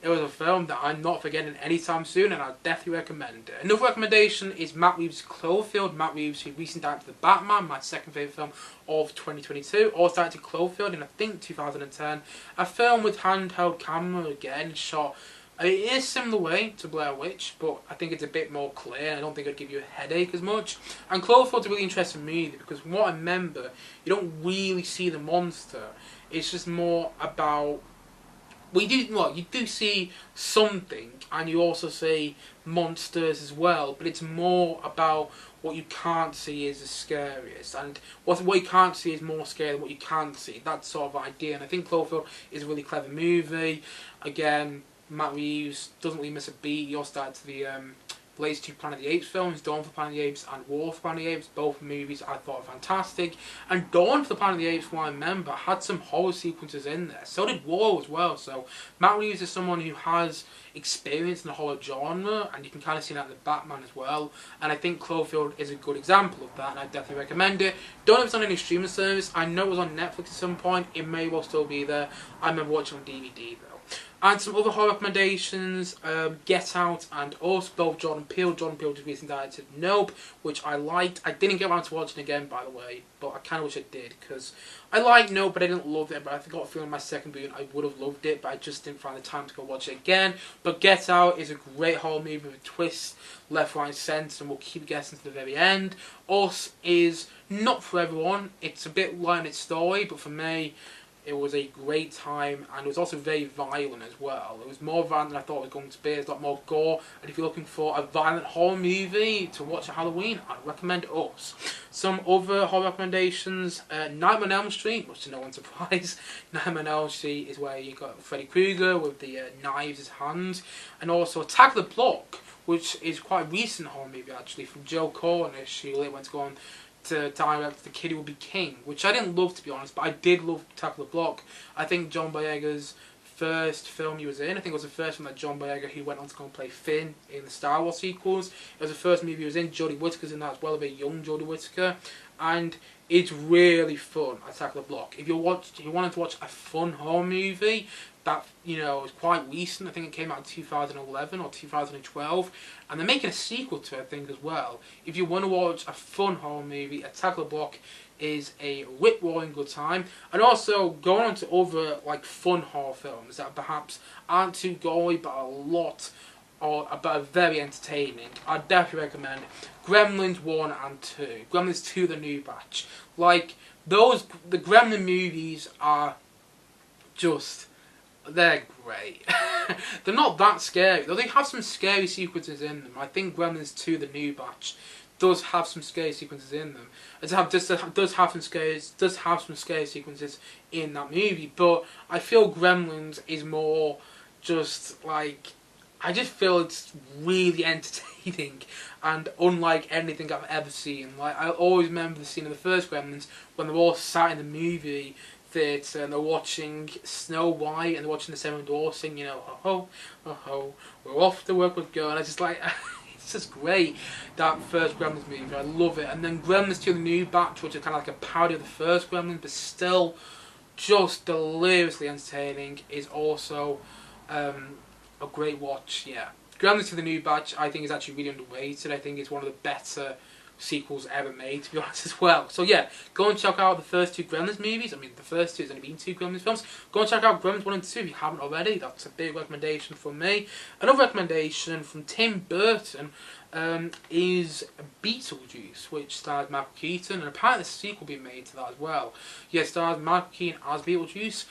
it was a film that I'm not forgetting anytime soon, and I'd definitely recommend it. Another recommendation is Matt Reeves' Cloverfield. Matt Reeves, who recently directed The Batman, my second favourite film of 2022, also directed Cloverfield in, I think, 2010. A film with handheld camera again, shot It is similar way to Blair Witch, but I think it's a bit more clear. I don't think it'd give you a headache as much. And Cloverfield's a really interesting movie because from what I remember, you don't really see the monster. It's just more about you do see something, and you also see monsters as well. But it's more about what you can't see is the scariest, and what you can't see is more scary than what you can see. That sort of idea, and I think Cloverfield is a really clever movie. Again, Matt Reeves doesn't really miss a beat. He also started to the latest two Planet of the Apes films, Dawn for Planet of the Apes and War for Planet of the Apes. Both movies I thought were fantastic. And Dawn for the Planet of the Apes, from what I remember, had some horror sequences in there. So did War as well. So Matt Reeves is someone who has experience in the horror genre, and you can kind of see that in the Batman as well. And I think Cloverfield is a good example of that, and I definitely recommend it. Don't know if it's on any streaming service. I know it was on Netflix at some point. It may well still be there. I remember watching on DVD though. And some other horror recommendations, Get Out and Us, both Jordan Peele. Jordan Peele just recently directed Nope, which I liked. I didn't get around to watching again, by the way, but I kind of wish I did, because I liked Nope, but I didn't love it. But I got a feeling my second viewing I would have loved it, but I just didn't find the time to go watch it again. But Get Out is a great horror movie with a twist, left, right, centre, and we'll keep guessing to the very end. Us is not for everyone. It's a bit light in its story, but for me, it was a great time, and it was also very violent as well. It was more violent than I thought it was going to be. There's a lot more gore, and if you're looking for a violent horror movie to watch at Halloween, I'd recommend Us. Some other horror recommendations, Nightmare on Elm Street, much to no one's surprise. Nightmare on Elm Street is where you got Freddy Krueger with the knives in his hands, and also Attack of the Block, which is quite a recent horror movie actually, from Joe Cornish, who later went to go on to direct The Kid Who Will Be King, which I didn't love, to be honest, but I did love Attack of the Block. I think John Boyega's first film he was in, I think it was the first film that John Boyega, who went on to go and play Finn in the Star Wars sequels. It was the first movie he was in. Jodie Whittaker's in that as well, a very young Jodie Whittaker, and it's really fun, Attack of the Block. If you wanted to watch a fun horror movie that, you know, is quite recent, I think it came out in 2011 or 2012, and they're making a sequel to it, I think, as well. If you want to watch a fun horror movie, Attack of the Block is a rip-roaring good time. And also, going on to other, like, fun horror films that perhaps aren't too gory, but but are very entertaining, I definitely recommend Gremlins 1 and 2. Gremlins 2, the new batch. Like, the Gremlin movies are just, they're great. They're not that scary, though they have some scary sequences in them. I think Gremlins 2, the new batch, does have some scary sequences in them. It does have some scary sequences in that movie, but I feel Gremlins is more just like, I just feel it's really entertaining and unlike anything I've ever seen. Like, I always remember the scene of the first Gremlins when they're all sat in the movie theatre and they're watching Snow White and they're watching the Seven Dwarfs sing, you know, ho ho, ho, we're off to work with girl. And I just like, it's just great, that first Gremlins movie. I love it. And then Gremlins 2, the new batch, which is kind of like a parody of the first Gremlins, but still just deliriously entertaining, is also a great watch. Yeah, Gremlins 2, the new batch, I think is actually really underrated. I think it's one of the better sequels ever made, to be honest, as well. So yeah, go and check out the first two Gremlins movies. I mean, the first two, there's only been two Gremlins films. Go and check out Gremlins 1 and 2 if you haven't already. That's a big recommendation from me. Another recommendation from Tim Burton is Beetlejuice, which stars Michael Keaton, and apparently a sequel being made to that as well. Yeah, it stars Michael Keaton as Beetlejuice.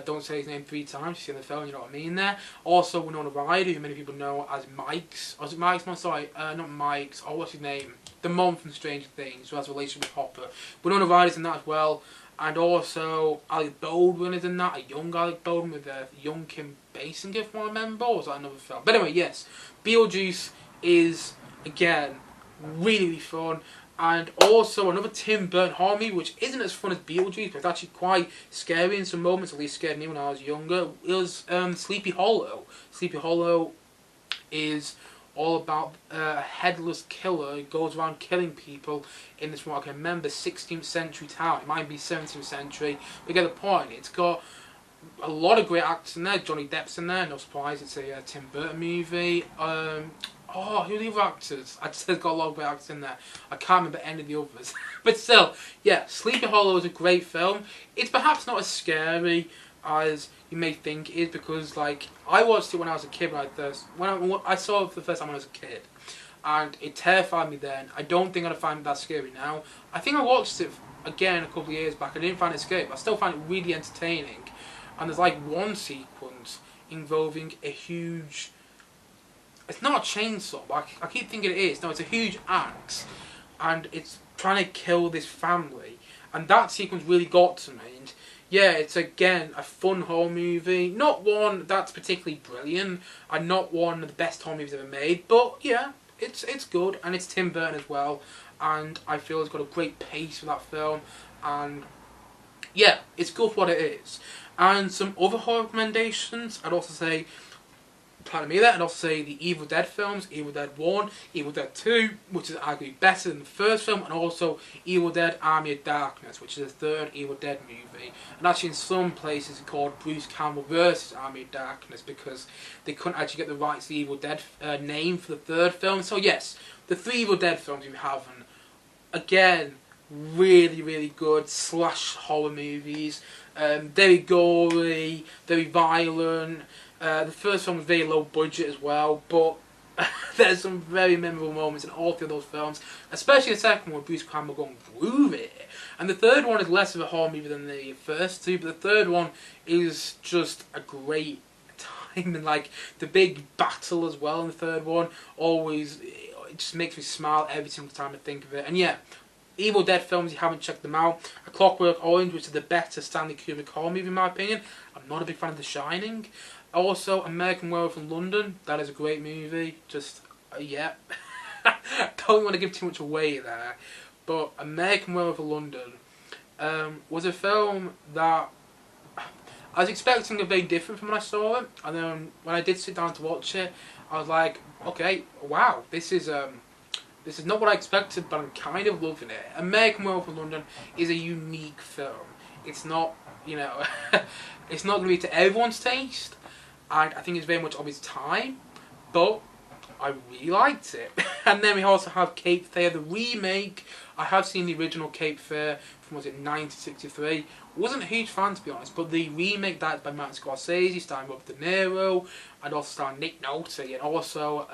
Don't say his name 3 times, you see in the film, you know what I mean there. Also, Winona Ryder, who many people know as Mike's, or is it Mike's? No, sorry, not Mike's, oh, what's his name? The mom from Stranger Things, who has a relationship with Hopper. Winona Ryder's in that as well. And also, Alec Baldwin is in that, a young Alec Baldwin with a young Kim Basinger, from what I remember, or was that another film? But anyway, yes, Beetlejuice is, again, really fun. And also another Tim Burton horror movie, which isn't as fun as Beetlejuice, but it's actually quite scary in some moments, at least scared me when I was younger, it was Sleepy Hollow. Sleepy Hollow is all about a headless killer who goes around killing people in this, what I can remember, 16th century town. It might be 17th century, but you get the point. It's got a lot of great actors in there. Johnny Depp's in there, no surprise, it's a Tim Burton movie. Oh, who are the other actors? I just said it's got a lot of great actors in there. I can't remember any of the others. But still, yeah, Sleepy Hollow is a great film. It's perhaps not as scary, as you may think it is, because like I watched it when I was a kid. When I saw it for the first time when I was a kid, and it terrified me then. I don't think I'd find it that scary now. I think I watched it again a couple of years back. I didn't find it scary, but I still find it really entertaining. And there's like one sequence involving a huge... It's not a chainsaw, but I keep thinking it is. No, it's a huge axe, and it's trying to kill this family. And that sequence really got to me. And yeah, it's again a fun horror movie. Not one that's particularly brilliant, and not one of the best horror movies ever made. But yeah, it's good, and it's Tim Burton as well. And I feel it's got a great pace for that film. And yeah, it's good for what it is. And some other horror recommendations, I'd also say I'd also say the Evil Dead films, Evil Dead 1, Evil Dead 2, which is arguably better than the first film, and also Evil Dead Army of Darkness, which is the third Evil Dead movie. And actually in some places it's called Bruce Campbell vs. Army of Darkness, because they couldn't actually get the rights to the Evil Dead name for the third film. So yes, the 3 Evil Dead films we haven't. Again, really, really good slash horror movies. Very gory, very violent. The first one was very low budget as well, but there's some very memorable moments in all 3 of those films, especially the second one, Bruce Campbell going groove it. And the third one is less of a horror movie than the first 2, but the third one is just a great time. And like the big battle as well in the third one, always, it just makes me smile every single time I think of it. And yeah, Evil Dead films, you haven't checked them out. A Clockwork Orange, which is the better Stanley Kubrick horror movie in my opinion. I'm not a big fan of The Shining. Also, American Werewolf in London, that is a great movie. Just, yeah. Don't want to give too much away there. But American Werewolf in London was a film that I was expecting a very different from when I saw it. And then when I did sit down to watch it, I was like, okay, wow, this is not what I expected, but I'm kind of loving it. American Werewolf in London is a unique film. It's not, it's not going to be to everyone's taste. And I think it's very much of its time, but I really liked it. And then we also have Cape Fear, the remake. I have seen the original Cape Fear from, was it 1963. Wasn't a huge fan, to be honest, but the remake, that by Martin Scorsese, starring Robert De Niro, and also starring Nick Nolte, and also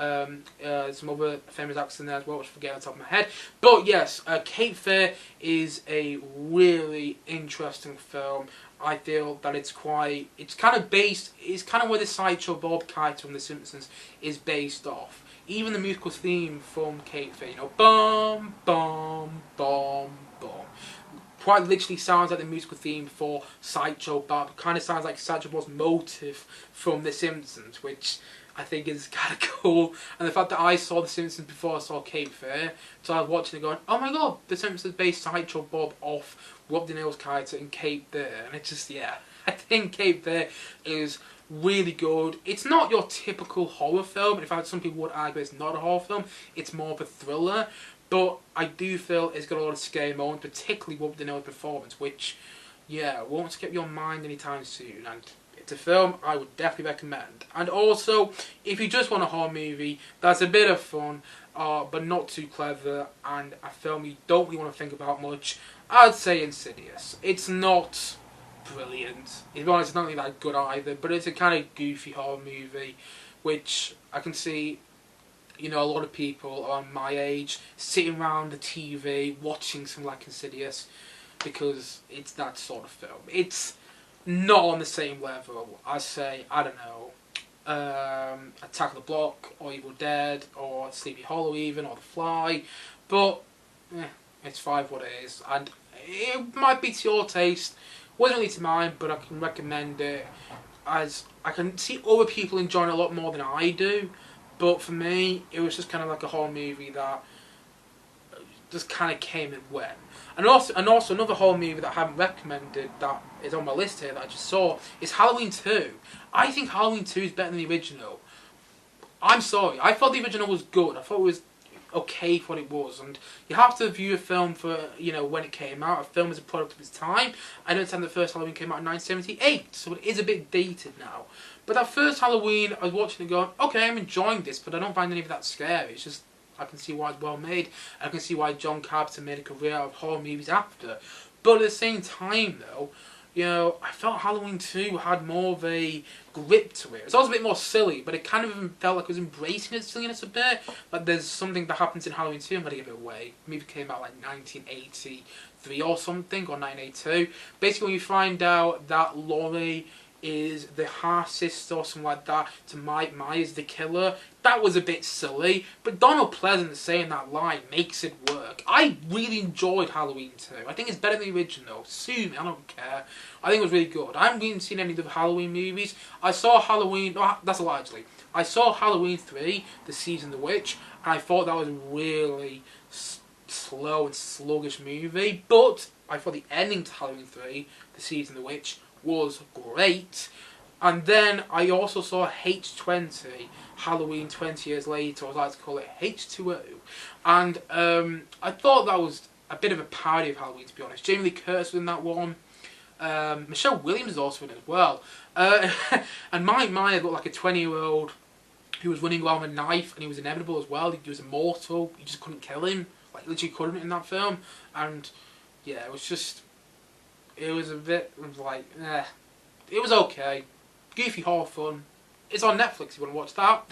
some other famous actors in there as well, which I forget on the top of my head. But yes, Cape Fear is a really interesting film. I feel that it's kind of where the Sideshow Bob character from The Simpsons is based off. Even the musical theme from Cape Fear, bum, bum, bum, bum, quite literally sounds like the musical theme for Sideshow Bob. Kind of sounds like Sideshow Bob's motive from The Simpsons, which I think is kind of cool. And the fact that I saw The Simpsons before I saw Cape Fear, so I was watching it going, oh my god, The Simpsons based Sideshow Bob off Rob De Niro's character in Cape Fear. And it's just, yeah, I think Cape Fear is really good. It's not your typical horror film. In fact, some people would argue it's not a horror film. It's more of a thriller. But I do feel it's got a lot of scary moments, particularly Rob De Niro's performance, which, yeah, won't skip your mind anytime soon. And it's a film I would definitely recommend. And also, if you just want a horror movie that's a bit of fun, but not too clever, and a film you don't really want to think about much, I'd say Insidious. It's not brilliant. To be honest, it's not really that good either, but it's a kind of goofy horror movie, which I can see, a lot of people around my age sitting around the TV watching something like Insidious, because it's that sort of film. It's not on the same level as, say, I don't know, Attack of the Block, or Evil Dead, or Sleepy Hollow even, or The Fly, but it's fine what it is, and it might be to your taste. Wasn't really to mine, but I can recommend it, as I can see other people enjoying it a lot more than I do. But for me, it was just kind of like a horror movie that just kind of came and went. And also another horror movie that I haven't recommended that is on my list here that I just saw is Halloween 2. I think Halloween 2 is better than the original. I'm sorry, I thought the original was good. I thought it was okay for what it was, and you have to view a film for, when it came out. A film is a product of its time. I understand the first Halloween came out in 1978, so it is a bit dated now. But that first Halloween, I was watching it going, okay, I'm enjoying this, but I don't find any of that scary. It's just, I can see why it's well made. I can see why John Carpenter made a career out of horror movies after. But at the same time, though, you know, I felt Halloween 2 had more of a grip to it. It's also a bit more silly, but it kind of even felt like it was embracing its silliness a bit. Like there's something that happens in Halloween 2, I'm going to give it away. The movie came out like 1983 or something, or 1982. Basically, when you find out that Laurie is the half sister or something like that to Mike Myers, the killer, that was a bit silly. But Donald Pleasance saying that line makes it work. I really enjoyed Halloween 2. I think it's better than the original. Sue me, I don't care. I think it was really good. I haven't really seen any of the Halloween movies. I saw Halloween, oh, that's a lie actually. I saw Halloween 3, The Season of the Witch, and I thought that was a really slow and sluggish movie. But I thought the ending to Halloween 3, The Season of the Witch, was great. And then I also saw H20, Halloween 20 years later, or as I like to call it, H2O. And I thought that was a bit of a parody of Halloween, to be honest. Jamie Lee Curtis was in that one. Michelle Williams is also in it as well. And Mike Myers looked like a 20-year-old who was running around with a knife, and he was inevitable as well. He was immortal. You just couldn't kill him. Like, literally couldn't in that film. And yeah, it was just... It was a bit like, it was okay. Goofy horror fun. It's on Netflix if you want to watch that.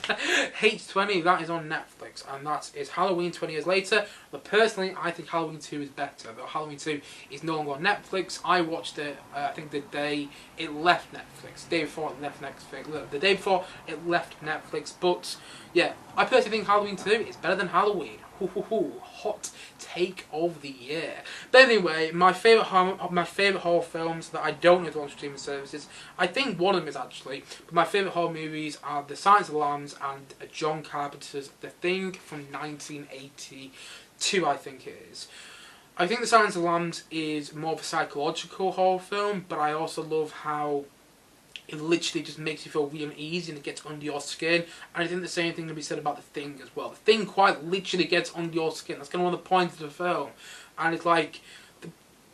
H20, that is on Netflix. And that is Halloween 20 years later. But personally, I think Halloween 2 is better. But Halloween 2 is no longer on Netflix. I watched it, I think the day it left Netflix. The day before it left Netflix. Look, the day before it left Netflix. But, yeah, I personally think Halloween 2 is better than Halloween. Hot take of the year. But anyway, my favourite horror films that I don't know on streaming services, I think one of them is actually, but my favourite horror movies are The Silence of the Lambs and John Carpenter's The Thing from 1982, I think it is. I think The Silence of the Lambs is more of a psychological horror film, but I also love how it literally just makes you feel really uneasy and it gets under your skin. And I think the same thing can be said about The Thing as well. The Thing quite literally gets under your skin. That's kind of one of the points of the film. And it's like,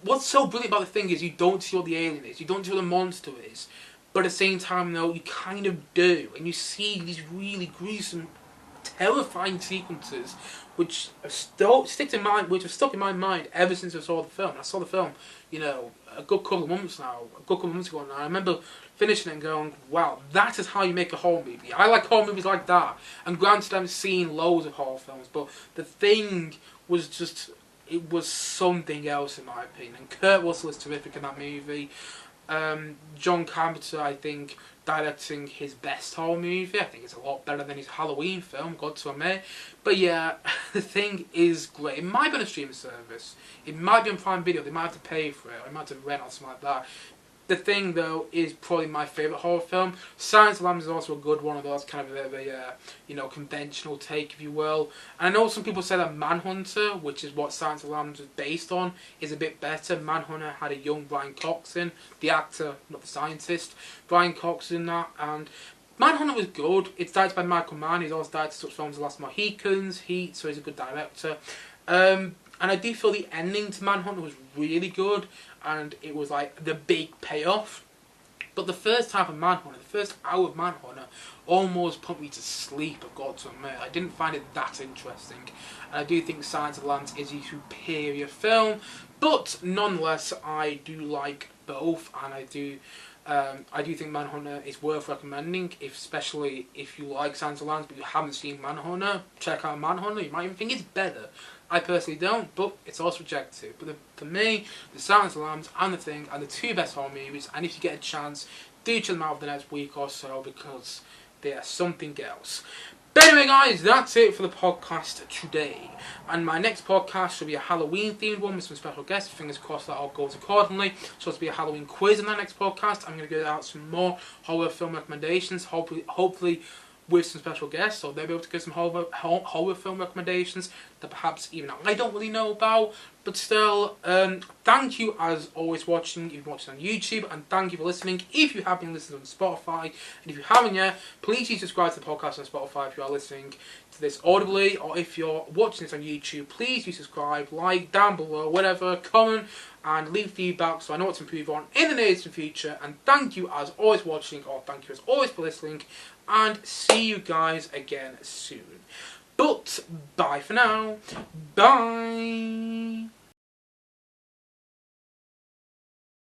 what's so brilliant about The Thing is you don't see what the alien is. You don't see what the monster is. But at the same time, though, you kind of do. And you see these really gruesome, terrifying sequences which have stuck in my mind ever since I saw the film. And I saw the film, you know, a good couple of months ago now. I remember finishing it and going, wow, that is how you make a horror movie. I like horror movies like that. And granted, I've seen loads of horror films, but The Thing was just, it was something else in my opinion. And Kurt Russell is terrific in that movie. John Carpenter, I think, directing his best horror movie. I think it's a lot better than his Halloween film, God to admit. But yeah, The Thing is great. It might be on a streaming service. It might be on Prime Video. They might have to pay for it. Or they might have to rent or something like that. The Thing, though, is probably my favourite horror film. Silence of the Lambs is also a good one, although that's kind of a you know, conventional take, if you will. And I know some people say that Manhunter, which is what Silence of the Lambs is based on, is a bit better. Manhunter had a young Brian Cox in, the actor, not the scientist. Brian Cox in that, and Manhunter was good. It's directed by Michael Mann. He's also directed such films as Last Mohicans, Heat, so he's a good director. And I do feel the ending to Manhunter was really good, and it was like the big payoff. But the first half of Manhunter, the first hour of Manhunter, almost put me to sleep, I've got to admit. I didn't find it that interesting. And I do think Silence of the Lambs is a superior film, but nonetheless, I do like both, and I do think Manhunter is worth recommending, especially if you like Silence of the Lambs but you haven't seen Manhunter. Check out Manhunter, you might even think it's better. I personally don't, but it's also subjective. But for me, The Silence of the Lambs and The Thing are the two best horror movies, and if you get a chance, do check them out for the next week or so, because they are something else. But anyway guys, that's it for the podcast today. And my next podcast will be a Halloween themed one with some special guests. Fingers crossed that all goes accordingly. So it'll be a Halloween quiz in that next podcast. I'm going to get out some more horror film recommendations, hopefully with some special guests, so they'll be able to give some horror film recommendations that perhaps even I don't really know about. But still, thank you as always watching if you're watching on YouTube, and thank you for listening if you have been listening on Spotify. And if you haven't yet, please do subscribe to the podcast on Spotify if you are listening to this audibly, or if you're watching this on YouTube, please do subscribe, like, down below, whatever, comment, and leave feedback so I know what to improve on in the near distant future. And thank you as always for watching, or thank you as always for listening, and see you guys again soon. But bye for now. Bye.